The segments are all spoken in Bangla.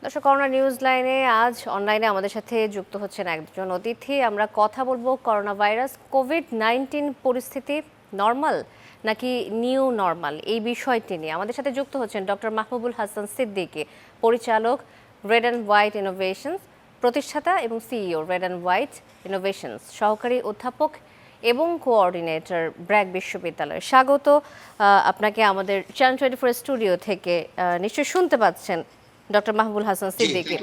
দর্শক, করোনা নিউজ লাইনে আজ অনলাইনে আমাদের সাথে যুক্ত হচ্ছেন একজন অতিথি। আমরা কথা বলবো করোনা ভাইরাস কোভিড-19 পরিস্থিতি নর্মাল নাকি নিউ নর্মাল এই বিষয়টি নিয়ে। আমাদের সাথে যুক্ত হচ্ছেন ডক্টর মাহবুবুল হাসান সিদ্দিকী, পরিচালক রেড অ্যান্ড হোয়াইট ইনোভেশনস, প্রতিষ্ঠাতা এবং CEO red and white innovations, সহকারী অধ্যাপক এবং কোঅর্ডিনেটর ব্র্যাক বিশ্ববিদ্যালয়। স্বাগত আপনাকে আমাদের চ্যানেল 24 স্টুডিও থেকে। নিশ্চয়ই শুনতে পাচ্ছেন ডক্টর মাহবুবুল হাসান সিদ্দিকী।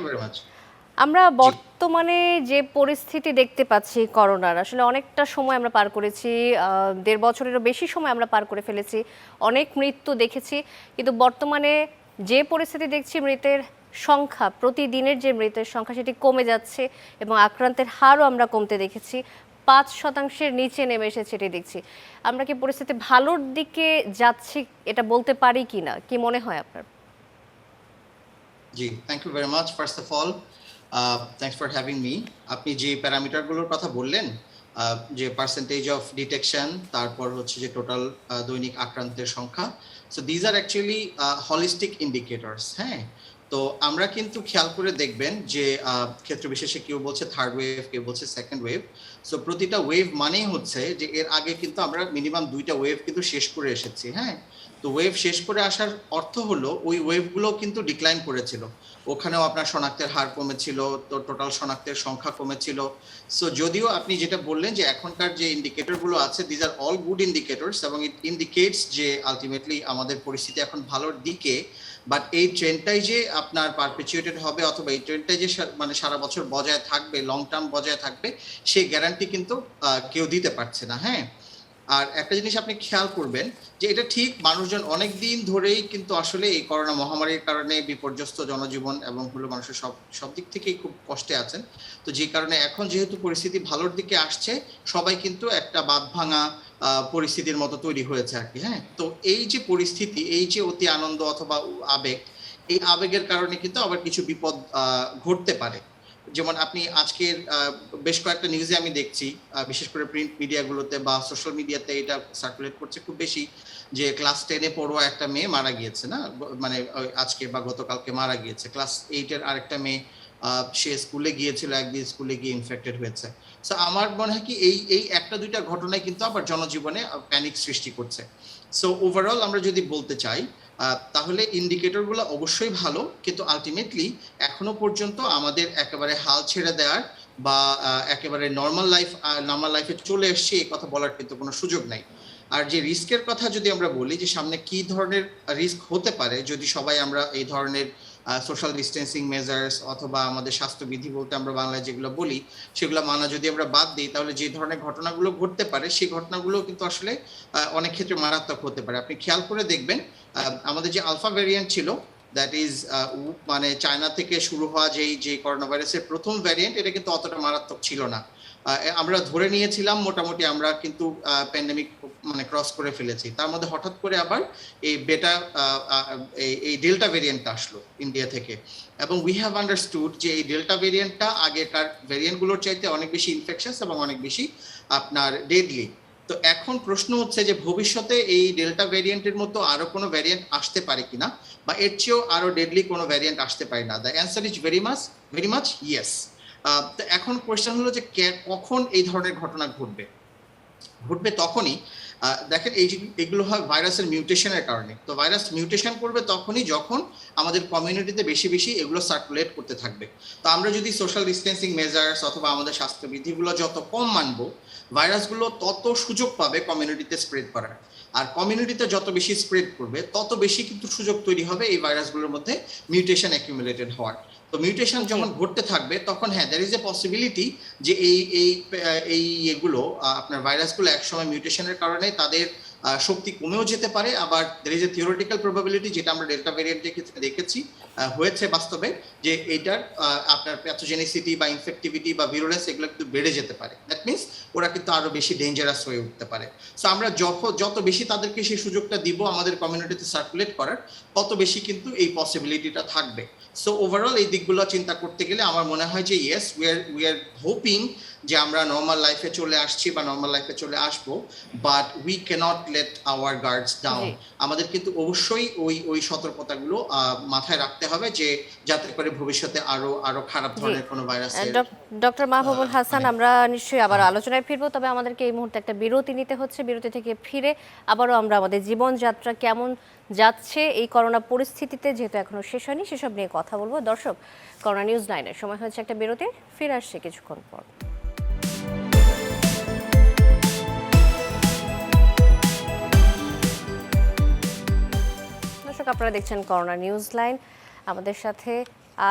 আমরা বর্তমানে যে পরিস্থিতি দেখতে পাচ্ছি করোনার, আসলে অনেকটা সময় আমরা পার করেছি, 1.5 বছরেরও বেশি সময় আমরা পার করে ফেলেছি, অনেক মৃত্যু দেখেছি, কিন্তু বর্তমানে যে পরিস্থিতি দেখছি, মৃতের সংখ্যা, প্রতিদিনের যে মৃতের সংখ্যা সেটি কমে যাচ্ছে এবং আক্রান্তের হারও আমরা কমতে দেখেছি, 5% নিচে নেমে এসেছে এটি দেখছি। আমরা কি পরিস্থিতি ভালোর দিকে যাচ্ছি এটা বলতে পারি কিনা, কি মনে হয় আপনার? জি, thank you very much. First of all thanks for having me. আপনি যে প্যারামিটারগুলোর কথা বললেন, যে পার্সেন্টেজ অফ ডিটেকশন, তারপর হচ্ছে যে টোটাল দৈনিক আক্রান্তের সংখ্যা, so these are actually holistic indicators. হ্যাঁ, তো আমরা কিন্তু খেয়াল করে দেখবেন যে ক্ষেত্র বিশেষে কেউ বলছে থার্ড ওয়েভ, কেউ বলছে সেকেন্ড ওয়েভ। সো প্রতিটা ওয়েভ মানেই হচ্ছে যে এর আগে কিন্তু আমরা মিনিমাম 2টা ওয়েভ কিন্তু শেষ করে এসেছি। হ্যাঁ, তো ওয়েভ শেষ করে আসার অর্থ হলো ওই ওয়েভগুলো কিন্তু ডিক্লাইন করেছিল, ওখানেও আপনার শনাক্তের হার কমেছিল, তো টোটাল শনাক্তের সংখ্যা কমেছিল। সো যদিও আপনি যেটা বললেন যে এখনকার যে ইন্ডিকেটরগুলো আছে, these are all good indicators এবং ইট ইন্ডিকেটস যে আলটিমেটলি আমাদের পরিস্থিতি এখন ভালোর দিকে, বাট এই ট্রেন্ডটাই যে আপনার পারপেচুয়েটেড হবে অথবা এই ট্রেন্ডটাই যে মানে সারা বছর বজায় থাকবে, লং টার্ম বজায় থাকবে, সেই গ্যারান্টি কিন্তু কেউ দিতে পারছে না। হ্যাঁ, আর একটা জিনিস আপনি খেয়াল করবেন যে এটা ঠিক, মানুষজন অনেক দিন ধরেই কিন্তু আসলে এই করোনা মহামারীর কারণে বিপর্যস্ত জনজীবন এবং হলো মানুষের সব দিক থেকেই খুব কষ্টে আছেন। তো যে কারণে এখন যেহেতু পরিস্থিতি ভালোর দিকে আসছে, সবাই কিন্তু একটা বাঁধ ভাঙা পরিস্থিতির মতো তৈরি হয়েছে আর কি। হ্যাঁ, তো এই যে পরিস্থিতি, এই যে অতি আনন্দ অথবা আবেগ, এই আবেগের কারণে কিন্তু আবার কিছু বিপদ ঘটতে পারে। যেমন আপনি আজকের বেশ কয়েকটা নিউজে আমি দেখছি, বিশেষ করে প্রিন্ট মিডিয়াগুলোতে বা সোশ্যাল মিডিয়াতে এটা সার্কুলেট করছে খুব বেশি, যে ক্লাস 10-এ পড়ুয়া একটা মেয়ে মারা গিয়েছে, না মানে আজকে বা গতকালকে মারা গিয়েছে। ক্লাস 8-এর আরেকটা মেয়ে, সে স্কুলে গিয়েছিল, একদিন স্কুলে গিয়ে ইনফেক্টেড হয়েছে। সো আমার মনে হয় কি এই একটা দুইটা ঘটনায় কিন্তু আবার জনজীবনে প্যানিক সৃষ্টি করছে। সো ওভারঅল আমরা যদি বলতে চাই, তাহলে ইন্ডিকেটরগুলো অবশ্যই ভালো, কিন্তু আলটিমেটলি এখনো পর্যন্ত আমাদের একেবারে হাল ছেড়ে দেওয়ার বা একেবারে নর্মাল লাইফে চলে এসছে এই কথা বলার কিন্তু কোনো সুযোগ নাই। আর যে রিস্কের কথা যদি আমরা বলি, যে সামনে কি ধরনের রিস্ক হতে পারে যদি সবাই আমরা এই ধরনের সোশ্যাল ডিস্টেন্সিং মেজার্স অথবা আমাদের স্বাস্থ্যবিধি বলতে আমরা বাংলায় যেগুলো বলি সেগুলো মানা যদি আমরা বাদ দিই, তাহলে যে ধরনের ঘটনাগুলো ঘটতে পারে সেই ঘটনাগুলো কিন্তু আসলে অনেক ক্ষেত্রে মারাত্মক হতে পারে। আপনি খেয়াল করে দেখবেন, আমাদের যে আলফা ভ্যারিয়েন্ট ছিল, দ্যাট ইজ মানে চায়না থেকে শুরু হওয়া যে করোনা ভাইরাসের প্রথম ভ্যারিয়েন্ট, এটা কিন্তু অতটা মারাত্মক ছিল না। আমরা ধরে নিয়েছিলাম মোটামুটি আমরা কিন্তু প্যান্ডেমিক মানে ক্রস করে ফেলেছি। তার মধ্যে হঠাৎ করে আবার এই বেটা এই ডেল্টা ভ্যারিয়েন্টটা আসলো ইন্ডিয়া থেকে, এবং উই হ্যাভ আন্ডারস্টুড যে এই ডেল্টা ভ্যারিয়েন্টটা আগেকার ভ্যারিয়েন্টগুলোর চাইতে অনেক বেশি ইনফেকশাস এবং অনেক বেশি আপনার ডেডলি। তো এখন প্রশ্ন হচ্ছে যে ভবিষ্যতে এই ডেল্টা ভ্যারিয়েন্টের মতো আরো কোনো ভ্যারিয়েন্ট আসতে পারে কিনা, বা এর চেয়েও আরো ডেডলি কোনো ভ্যারিয়েন্ট আসতে পারে না। The answer is very much yes. তো এখন কোয়েশ্চেন হলো যে কখন এই ধরনের ঘটনা ঘটবে তখনই, দেখেন এগুলো হয় ভাইরাসের মিউটেশনের কারণে। তো ভাইরাস মিউটেশন করবে তখনই যখন আমাদের কমিউনিটিতে বেশি বেশি এগুলো সার্কুলেট করতে থাকবে। তো আমরা যদি সোশ্যাল ডিস্টেন্সিং মেজার্স অথবা আমাদের স্বাস্থ্যবিধিগুলো যত কম মানবো, ভাইরাসগুলো তত সুযোগ পাবে কমিউনিটিতে স্প্রেড করার। আর কমিউনিটিতে যত বেশি স্প্রেড করবে তত বেশি কিন্তু সুযোগ তৈরি হবে এই ভাইরাসগুলোর মধ্যে মিউটেশন অ্যাকিউমুলেটেড হওয়ার। তো মিউটেশন যখন ঘটতে থাকবে তখন হ্যাঁ, দ্যার ইজ এ পসিবিলিটি যে এই এগুলো আপনার ভাইরাসগুলো একসময় মিউটেশনের কারণে তাদের শক্তি কমেও যেতে পারে। আবার there is a theoretical probability, যেটা আমরা ডেল্টা ভ্যারিয়েন্টের ক্ষেত্রে দেখেছি হয়েছে বাস্তবে, যে এইটার আপনার প্যাথোজেনিসিটি বা ইনফেক্টিভিটি বা ভিরুলেন্স এগুলো কিন্তু বেড়ে যেতে পারে। দ্যাট মিনস ওরা কিন্তু আরো বেশি ডেঞ্জারাস হয়ে উঠতে পারে। সো আমরা যত বেশি তাদেরকে সেই সুযোগটা দিব আমাদের কমিউনিটিতে সার্কুলেট করার, তত বেশি কিন্তু এই পসিবিলিটিটা থাকবে। সো ওভারঅল এই দিকগুলো চিন্তা করতে গেলে আমার মনে হয় যে ইয়েস, উই আর হোপিং যে আমরা নর্মাল লাইফে চলে আসছি বা নর্মাল লাইফে চলে আসবো, but we can't let our guards down. আমাদের কিন্তু অবশ্যই ওই সতর্কতাগুলো মাথায় রাখতে হবে, যে যাতে করে ভবিষ্যতে আরো খারাপ ধরনের কোনো ভাইরাসের। ডক্টর মাহবুবুল হাসান, আমরা নিশ্চয়ই আবার আলোচনায় ফিরবো, তবে আমাদেরকে এই মুহূর্তে একটা বিরতি নিতে হচ্ছে। বিরতি থেকে ফিরে আবারও আমরা আমাদের জীবনযাত্রা কেমন যাচ্ছে এই করোনা পরিস্থিতিতে, যেহেতু এখনো শেষ হয়নি, সেসব নিয়ে কথা বলবো। দর্শক, করোনা নিউজ 9-এর সময় হচ্ছে একটা বিরতির, ফিরে আসছে কিছুক্ষণ পর। দর্শক, আপনারা দেখছেন করোনা নিউজ লাইন। আমাদের সাথে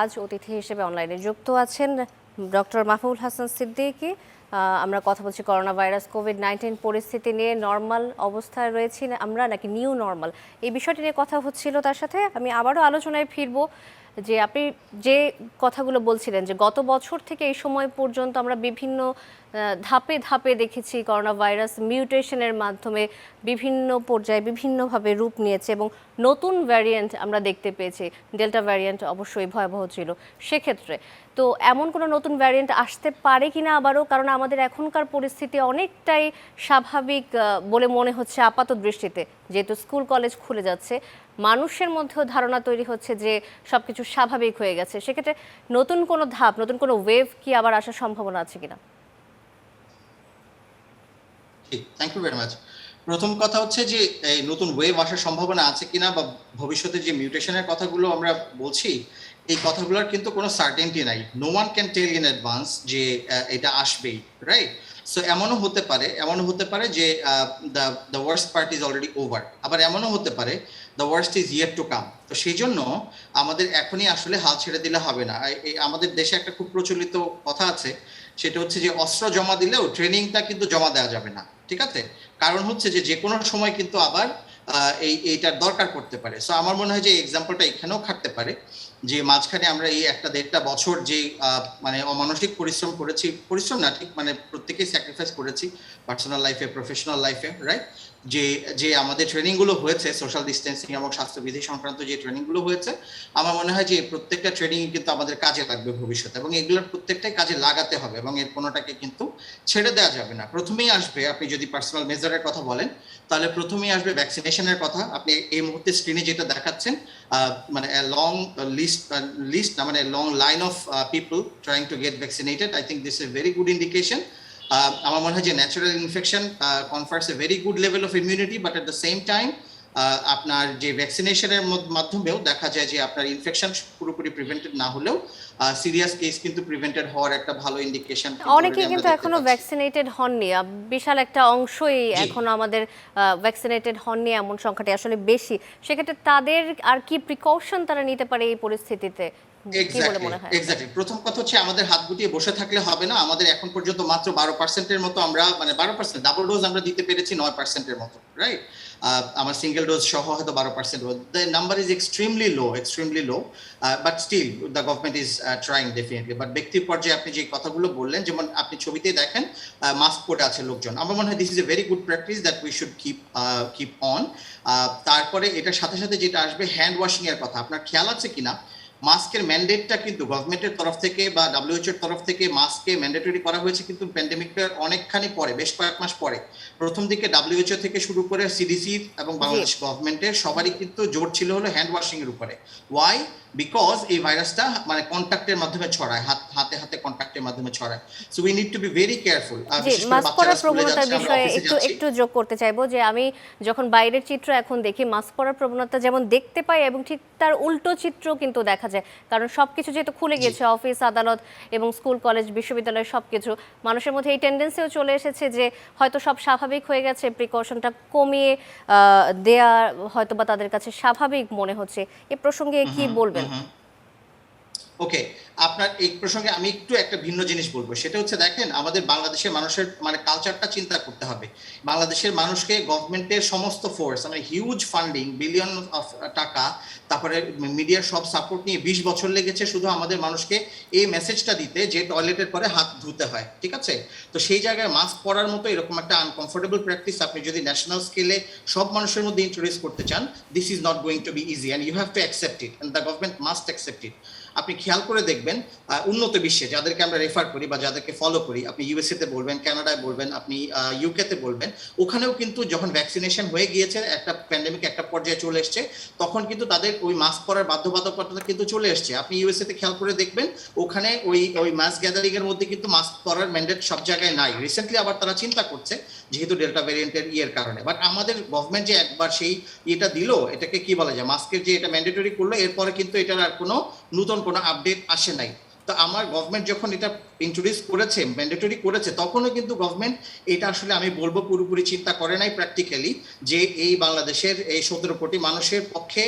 আজ অতিথি হিসেবে অনলাইনে যুক্ত আছেন ডক্টর মাহবুবুল হাসান সিদ্দিকী। আমরা কথা বলছি করোনা ভাইরাস কোভিড-19 পরিস্থিতি নিয়ে। নর্মাল অবস্থায় রয়েছি আমরা নাকি নিউ নর্মাল, এই বিষয়টি নিয়ে কথা হচ্ছিল তার সাথে। আমি আবারও আলোচনায় ফিরবো, যে আপনি যে কথাগুলো বলছিলেন যে গত বছর থেকে এই সময় পর্যন্ত আমরা বিভিন্ন ধাপে ধাপে দেখেছি করোনা ভাইরাস মিউটেশনের মাধ্যমে বিভিন্ন পর্যায়ে বিভিন্নভাবে রূপ নিয়েছে এবং নতুন ভ্যারিয়েন্ট আমরা দেখতে পেয়েছি। ডেল্টা ভ্যারিয়েন্ট অবশ্যই ভয়াবহ ছিল সেক্ষেত্রে। তো এমন কোনো নতুন ভ্যারিয়েন্ট আসতে পারে কিনা আবারও, কারণ আমাদের এখনকার পরিস্থিতি অনেকটাই স্বাভাবিক বলে মনে হচ্ছে আপাত দৃষ্টিতে। যেহেতু স্কুল কলেজ খুলে যাচ্ছে, মানুষের মধ্যেও ধারণা তৈরি হচ্ছে যে সবকিছু স্বাভাবিক হয়ে গেছে। সেক্ষেত্রে নতুন কোনো ধাপ, নতুন কোনো ওয়েভ কি আবার আসার সম্ভাবনা আছে কিনা? Thank you very much. প্রথম কথা হচ্ছে যে এই নতুন ওয়েভ আসার সম্ভাবনা আছে কিনা, বা ভবিষ্যতে যে মিউটেশনের কথাগুলো আমরা বলছি, এই কথাগুলোর কিন্তু কোনো সার্টেনটি নাই। No one can tell in advance যে এটা আসবেই, রাইট? সো এমনও হতে পারে যে the worst part is already over, আবার এমনও হতে পারে the worst is yet to come. তো সেই জন্য আমাদের এখনই আসলে হাল ছেড়ে দিলে হবে না। আমাদের দেশে একটা খুব প্রচলিত কথা আছে, সেটা হচ্ছে যে অস্ত্র জমা দিলেও ট্রেনিংটা কিন্তু জমা দেওয়া যাবে না, ঠিক আছে? কারণ হচ্ছে যে কোনো সময় কিন্তু আবার এইটার দরকার পড়তে পারে। সো আমার মনে হয় যে এক্সাম্পলটা এখানেও খাটতে পারে, যে মাঝখানে আমরা এই 1-1.5 বছর যে মানে অমানসিক পরিশ্রম করেছি, পরিশ্রম না ঠিক, মানে প্রত্যেকেই স্যাক্রিফাইস করেছি পার্সোনাল লাইফে, প্রফেশনাল লাইফে, রাইট? যে আমাদের ট্রেনিংগুলো হয়েছে, সোশ্যাল ডিস্টেন্সিং এবং স্বাস্থ্যবিধি সংক্রান্ত যে ট্রেনিংগুলো হয়েছে, আমার মনে হয় যে প্রত্যেকটা ট্রেনিং কিন্তু আমাদের কাজে লাগবে ভবিষ্যতে, এবং এগুলোর প্রত্যেকটাই কাজে লাগাতে হবে, এবং এর কোনোটাকে কিন্তু ছেড়ে দেওয়া যাবে না। প্রথমেই আসবে, আপনি যদি পার্সোনাল মেজারের কথা বলেন, তাহলে প্রথমেই আসবে ভ্যাকসিনেশনের কথা। আপনি এই মুহূর্তে স্ক্রিনে যেটা দেখাচ্ছেন, মানে লং লিস্ট না, মানে long line of people trying to get vaccinated. I think this is a very good indication. আমার মনে হয় যে natural infection confers a very good level of immunity, but at the same time আপনার যে ভ্যাকসিনেশনের মাধ্যমেও দেখা যায় যে আপনার ইনফেকশন পুরোপুরি প্রিভেন্টেড না হলেও সিরিয়াস কেস কিন্তু প্রিভেন্টেড হওয়ার একটা ভালো ইন্ডিকেশন। অনেকেই কিন্তু এখনো ভ্যাকসিনেটেড হননি, বিশাল একটা অংশই এখনো আমাদের ভ্যাকসিনেটেড হননি, এমন সংখ্যাটি আসলে বেশি। সেক্ষেত্রে তাদের আর কি প্রিকশন তারা নিতে পারে এই পরিস্থিতিতে, কি বলে মনে হয়? এক্স্যাক্টলি। প্রথম কথা হচ্ছে আমাদের হাত গুটিয়ে বসে থাকলে হবে না। আমাদের এখন পর্যন্ত মাত্র 12% মতো আমরা, মানে 12% ডাবল ডোজ আমরা দিতে পেরেছি 9% মতো, রাইট? আমার সিঙ্গেল ডোজ সহ হয়তো 12%। The number is extremely low, but still the government is trying definitely. But ব্যক্তি পর্যায়ে আপনি যে কথাগুলো বললেন, যেমন আপনি ছবিতে দেখেন মাস্ক পরে আছে লোকজন, আমার মনে হয় this is a very good practice that we should keep on. তারপরে এটার সাথে সাথে যেটা আসবে হ্যান্ড ওয়াশিং এর কথা। আপনার খেয়াল আছে কিনা, মাস্কের ম্যান্ডেটটা কিন্তু গভর্নমেন্টের তরফ থেকে বা WHO এর তরফ থেকে মাস্ককে ম্যান্ডেটরি করা হয়েছে কিন্তু প্যান্ডেমিকের অনেকখানি পরে, বেশ কয়েক মাস পরে। প্রথম দিকে WHO থেকে শুরু করে CDC এবং বাংলাদেশ গভর্নমেন্টের সবারই কিন্তু জোর ছিল হলো হ্যান্ড ওয়াশিং এর উপরে। ওয়াই? বিকজ এই ভাইরাসটা মানে কন্ট্যাক্টের মাধ্যমে ছড়ায়, হাতে হাতে কন্ট্যাক্টের মাধ্যমে ছড়ায়। So we need to be very careful. বিশেষ করে মাস্ক পরার প্রবণতার বিষয়ে একটু যোগ করতে চাইবো, যে আমি যখন বাইরের চিত্র এখন দেখি, মাস্ক পরার প্রবণতা যেমন দেখতে পাই এবং ঠিক তার উল্টো চিত্র কিন্তু দেখা যায়। কারণ সবকিছু যেহেতু খুলে গেছে, অফিস আদালত এবং স্কুল কলেজ বিশ্ববিদ্যালয় সবকিছু, মানুষের মধ্যে এই টেন্ডেন্সিও চলে এসেছে যে হয়তো সব স্বাভাবিক হয়ে গেছে, প্রিকশনটা কমিয়ে দেয়া হয়তো বা তাদের কাছে স্বাভাবিক মনে হচ্ছে। এ প্রসঙ্গে কি বলবেন? ওকে, আপনার এই প্রসঙ্গে আমি একটু একটা ভিন্ন জিনিস বলবো। সেটা হচ্ছে দেখেন, আমাদের বাংলাদেশের মানুষের মানে কালচারটা চিন্তা করতে হবে। বাংলাদেশের মানুষকে গভর্নমেন্টের সমস্ত ফোর্স মানে হিউজ ফান্ডিং, বিলিয়ন অফ টাকা, তারপরে মিডিয়ার সব সাপোর্ট নিয়ে 20 বছর লেগেছে শুধু আমাদের মানুষকে এই মেসেজটা দিতে যে টয়লেটের পরে হাত ধুতে হয়, ঠিক আছে? তো সেই জায়গায় মাস্ক পরার মতো এরকম একটা আনকমফোর্টেবল প্র্যাকটিস আপনি যদি ন্যাশনাল স্কেলে সব মানুষের মধ্যে ইন্ট্রোডিউস করতে চান, this is not going to be easy and you have to accept it and the government must accept it. আপনি খেয়াল করে দেখবেন উন্নত বিশ্বে যাদেরকে আমরা রেফার করি বা যাদেরকে ফলো করি, আপনি ইউএসএ তে বলবেন, কানাডায় বলবেন, আপনি ইউকে তে বলবেন, ওখানেও কিন্তু যখন ভ্যাকসিনেশন হয়ে গিয়েছে, একটা প্যান্ডেমিক একটা পর্যায়ে চলে এসছে, তখন কিন্তু তাদের ওই মাস্ক পরার বাধ্যবাধকতা কিন্তু চলে এসছে। আপনি ইউএসএ তে খেয়াল করে দেখবেন, ওখানে ওই মাস গ্যাদারিং এর মধ্যে কিন্তু মাস্ক পরার ম্যান্ডেট সব জায়গায় নাই। রিসেন্টলি আবার তারা চিন্তা করছে যেহেতু ডেল্টা ভ্যারিয়েন্টের কারণে। বাট আমাদের গভর্নমেন্ট যে একবার সেই এটা দিল, এটাকে কি বলা যায়, মাস্কের যে এটা ম্যান্ডেটরি করলো, এরপরে কিন্তু এটার আর কোনো নতুন কোনো আপডেট আসে নাই। তো আমার গভর্নমেন্ট যখন এটা ইন্ট্রোডিউস করেছে, ম্যান্ডেটরি করেছে, তখনও কিন্তু গভর্নমেন্ট এটা আসলে আমি বলবো পুরোপুরি চিন্তা করে নাই প্র্যাকটিক্যালি, যে এই বাংলাদেশের এই 17 কোটি মানুষের পক্ষে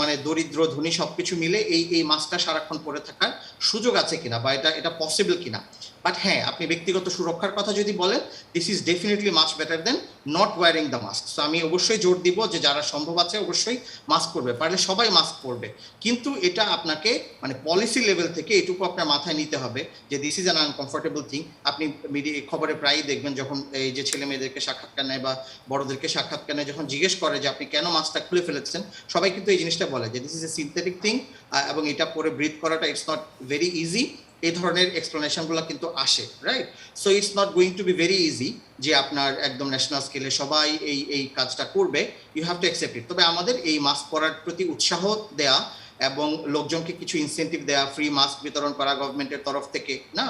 মানে দরিদ্র ধনী সবকিছু মিলে এই মাস্কটা সারাক্ষণ পরে থাকার সুযোগ আছে কিনা বা এটা পসিবল কিনা। বাট হ্যাঁ, আপনি ব্যক্তিগত সুরক্ষার কথা যদি বলেন, this is definitely much better then not wiring the mask. So আমি অবশ্যই জোর দিব যে যারা সম্ভব আছে অবশ্যই মাস্ক পরবে, পারলে সবাই মাস্ক পরবে। কিন্তু এটা আপনাকে মানে পলিসি লেভেল থেকে এটুকু আপনার মাথায় নিতে হবে যে this is an uncomfortable thing. আপনি খবরে প্রায়ই দেখবেন যখন এই যে ছেলে মেয়েদেরকে সাক্ষাৎকার নেয় বা বড়দেরকে সাক্ষাৎকার নেয়, যখন জিজ্ঞেস করে যে আপনি কেন মাস্কটা খুলে ফেলেছেন, সবাই কিন্তু এই জিনিসটা বলে যে this is A synthetic thing, এবং এটা পরে ব্রিথ করাটা ইটস নট ভেরি ইজি। এই ধরনের এক্সপ্লেনেশনগুলো কিন্তু আসে, right? So it's not going to be very easy যে আপনার একদম ন্যাশনাল স্কেলে সবাই এই কাজটা করবে। You have to accept it. তবে আমাদের এই মাস্ক পরার প্রতি উৎসাহ দেয়া এবং লোকজনকে কিছু ইনসেন্টিভ দেয়া, ফ্রি মাস্ক বিতরণ করা গভর্নমেন্টের তরফ থেকে না,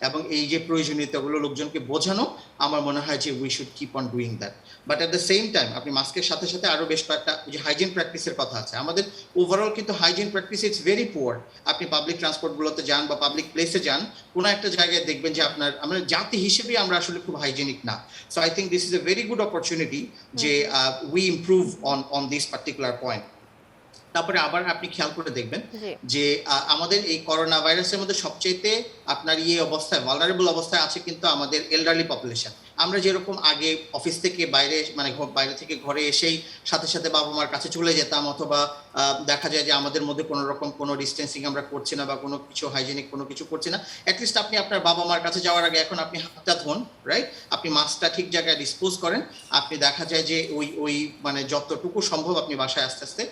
এবং এই যে প্রয়োজনীয়তাগুলো লোকজনকে বোঝানো, আমার মনে হয় যে we should keep on doing that. But at the same time আপনি মাস্কের সাথে সাথে আরো বেশ কয়েকটা যে হাইজিন প্র্যাকটিসের কথা আছে, আমাদের ওভারঅল কিন্তু hygiene practice it's very poor. আপনি পাবলিক ট্রান্সপোর্টগুলোতে যান বা পাবলিক প্লেসে যান, কোনো একটা জায়গায় দেখবেন যে আমরা জাতি হিসেবে আমরা আসলে খুব হাইজেনিক না। So I think this is a very good opportunity যে we improve on this particular point. তারপরে আবার আপনি খেয়াল করে দেখবেন যে আমাদের এই করোনা ভাইরাসের মধ্যে সবচেয়ে আপনার অবস্থায় ভালনারেবল অবস্থায় আছে কিন্তু আমাদের এল্ডারলি পপুলেশন। আমরা যেরকম আগে অফিস থেকে বাইরে মানে বাইরে থেকে ঘরে এসেই সাথে সাথে বাবা মার কাছে চলে যেতাম, অথবা দেখা যায় যে আমাদের মধ্যে কোনো রকম কোনো ডিস্টেন্সিং আমরা করছি না বা কোনো কিছু হাইজেনিক কোনো কিছু করছি না, অ্যাটলিস্ট আপনি আপনার বাবা মার কাছে যাওয়ার আগে এখন আপনি হাতটা ধোন, রাইট? আপনি মাস্কটা ঠিক জায়গায় ডিসপোজ করেন, আপনি দেখা যায় যে ওই মানে যতটুকু সম্ভব আপনি বাসায় আস্তে আস্তে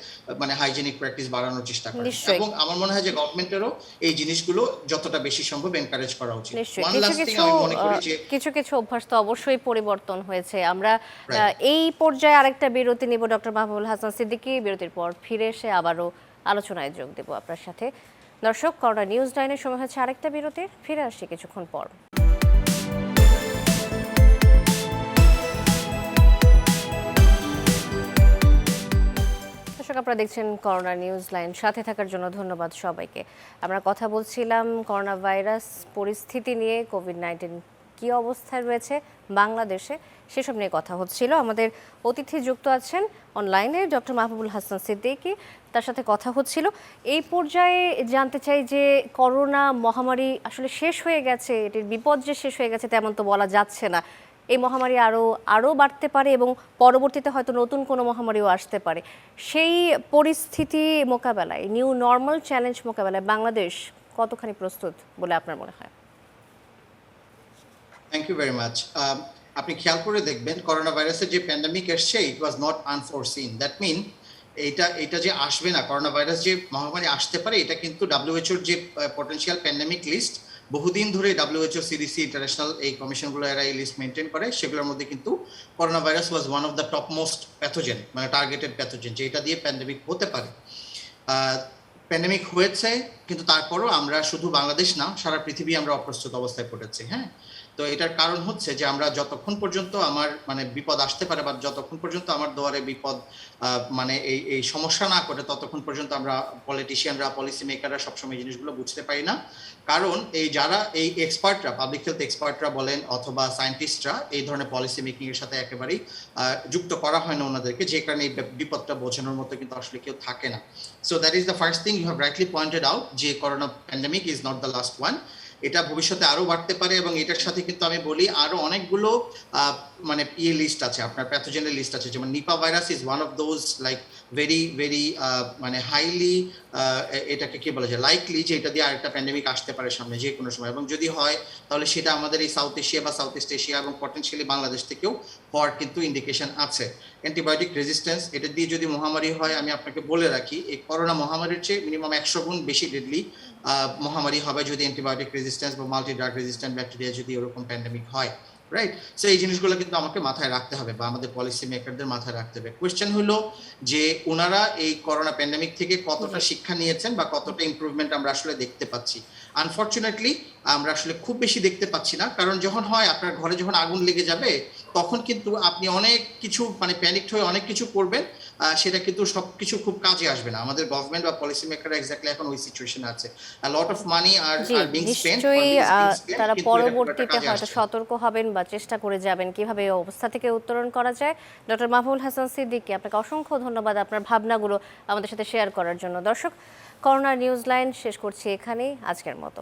মানে হাইজেনিক প্র্যাকটিস বাড়ানোর চেষ্টা করেন। এবং আমার মনে হয় যে গভর্নমেন্টেরও এই জিনিসগুলো যতটা বেশি সম্ভব এনকারেজ করা উচিত। কিছু কিছু অভ্যাস তো অবশ্যই পরিবর্তন হয়েছে। আমরা এই পর্যায়ে আরেকটা বিরতি নিব ডক্টর মাহবুবুল হাসান সিদ্দিকী। বিরতির পর ফিরে এসে আবারও আলোচনায় যোগ দেব আপনার সাথে। দর্শক, করোনা নিউজ 9-এর সময় হচ্ছে আরেকটা বিরতি, ফিরে আসছি কিছুক্ষণ পর। দর্শক, আপনারা দেখছেন করোনা নিউজ লাইন, সাথে থাকার জন্য ধন্যবাদ সবাইকে। আমরা কথা বলছিলাম করোনা ভাইরাস পরিস্থিতি নিয়ে, কোভিড-19 কী অবস্থায় রয়েছে বাংলাদেশে, সেসব নিয়ে কথা হচ্ছিল। আমাদের অতিথি যুক্ত আছেন অনলাইনে ডক্টর মাহবুবুল হাসান সিদ্দিকী, তার সাথে কথা হচ্ছিল। এই পর্যায়ে জানতে চাই যে করোনা মহামারী আসলে শেষ হয়ে গেছে, এটির বিপদ যে শেষ হয়ে গেছে তেমন তো বলা যাচ্ছে না। এই মহামারী আরও বাড়তে পারে এবং পরবর্তীতে হয়তো নতুন কোনো মহামারীও আসতে পারে। সেই পরিস্থিতি মোকাবেলায়, নিউ নর্মাল চ্যালেঞ্জ মোকাবেলায় বাংলাদেশ কতখানি প্রস্তুত বলে আপনার মনে হয়? Thank you very much. আপনি খেয়াল করে দেখবেন করোনা ভাইরাসের যে প্যান্ডেমিক এসছে, ইট ওয়াজ নট আনফোরসিন। দ্যাট মিন এটা যে আসবে না, করোনা ভাইরাস যে মহামারী আসতে পারে, এটা কিন্তু ডাব্লিউএইচওর যে পটেনশিয়াল প্যান্ডেমিক লিস্ট বহুদিন ধরে ডাব্লিউএইচও, সিডিসি, ইন্টারন্যাশনাল এই কমিশনগুলো এরা এই লিস্ট মেনটেন করে, সেগুলোর মধ্যে কিন্তু corona virus was one of the top most pathogen, মানে টার্গেটেড প্যাথোজেন, যেটা দিয়ে প্যান্ডেমিক হতে পারে। প্যান্ডেমিক হয়েছে, কিন্তু তারপরও আমরা শুধু বাংলাদেশ না, সারা পৃথিবী আমরা অপ্রস্তুত অবস্থায় পড়েছি। হ্যাঁ, তো এটার কারণ হচ্ছে যে আমরা যতক্ষণ পর্যন্ত আমার মানে বিপদ আসতে পারে বা যতক্ষণ পর্যন্ত আমার দুয়ারে বিপদ মানে এই সমস্যা না করে ততক্ষণ পর্যন্ত আমরা পলিটিশিয়ানরা পলিসি মেকাররা সবসময় জিনিসগুলো বুঝতে পারি না। কারণ এই যারা এই এক্সপার্টরা পাবলিক হেলথ এক্সপার্টরা বলেন অথবা সায়েন্টিস্টরা এই ধরনের পলিসি মেকিং এর সাথে একেবারেই যুক্ত করা হয় না ওনাদেরকে, যে কারণে এই বিপদটা বোঝানোর মতো কিন্তু আসলে কেউ থাকে না। So that is the first thing you have rightly pointed out, যে corona pandemic is not the last one. এটা ভবিষ্যতে আরো বাড়তে পারে এবং এটার সাথে কিন্তু আমি বলি আরো অনেকগুলো মানে লিস্ট আছে, আপনার প্যাথোজেনের লিস্ট আছে, যেমন Nipah virus is one of those like very very মানে হাইলি এটাকে কি বলা যায় লাইকলি যে এটা দিয়ে আরেকটা প্যান্ডেমিক আসতে পারে সামনে যে কোনো সময়, এবং যদি হয় তাহলে সেটা আমাদের এই সাউথ এশিয়া বা সাউথ ইস্ট এশিয়া এবং পটেনশিয়ালি বাংলাদেশ থেকেও হওয়ার কিন্তু ইন্ডিকেশন আছে। অ্যান্টিবায়োটিক রেজিস্ট্যান্স, এটা দিয়ে যদি মহামারী হয়, আমি আপনাকে বলে রাখি এই করোনা মহামারীর চেয়ে মিনিমাম 100 গুণ বেশি ডেডলি মহামারী হবে যদি অ্যান্টিবায়োটিক রেজিস্ট্যান্স বা মাল্টি ড্রাগ রেজিস্ট্যান্ট ব্যাকটেরিয়া যদি এরকম প্যান্ডেমিক হয়, রাইট? সো এই জিনিসগুলো কিন্তু আমাকে মাথায় রাখতে হবে বা আমাদের পলিসি মেকারদের মাথায় রাখতে হবে। কোয়েশ্চেন হলো যে ওনারা এই করোনা প্যান্ডেমিক থেকে কতটা শিক্ষা নিয়েছেন বা কতটা ইমপ্রুভমেন্ট আমরা আসলে দেখতে পাচ্ছি। আনফরচুনেটলি আমরা আসলে খুব বেশি দেখতে পাচ্ছি না, কারণ যখন হয় আপনার ঘরে যখন আগুন লেগে যাবে তখন কিন্তু আপনি অনেক কিছু মানে প্যানিকড হয়ে অনেক কিছু করবেন, সেটা কিন্তু সবকিছু খুব কাজে আসবে না। আমাদের গভর্নমেন্ট বা পলিসি মেকাররা এক্স্যাক্টলি এখন ওই সিচুয়েশনে আছে। a lot of money are G, being spent for নিশ্চয়ই these things, তারা কিন্তু এটা খুব একটা পরবর্তীতে কাজে হয়তো আসছে না। সতর্ক হবেন বা চেষ্টা করে যাবেন কিভাবে এই অবস্থা থেকে উত্তরণ করা যায়। ডক্টর মাহবুবুল হাসান সিদ্দিকী, আপনাকে অসংখ্য ধন্যবাদ আপনার ভাবনাগুলো আমাদের সাথে শেয়ার করার জন্য। দর্শক, করোনা নিউজ লাইন শেষ করছি এখানেই আজকের মতো।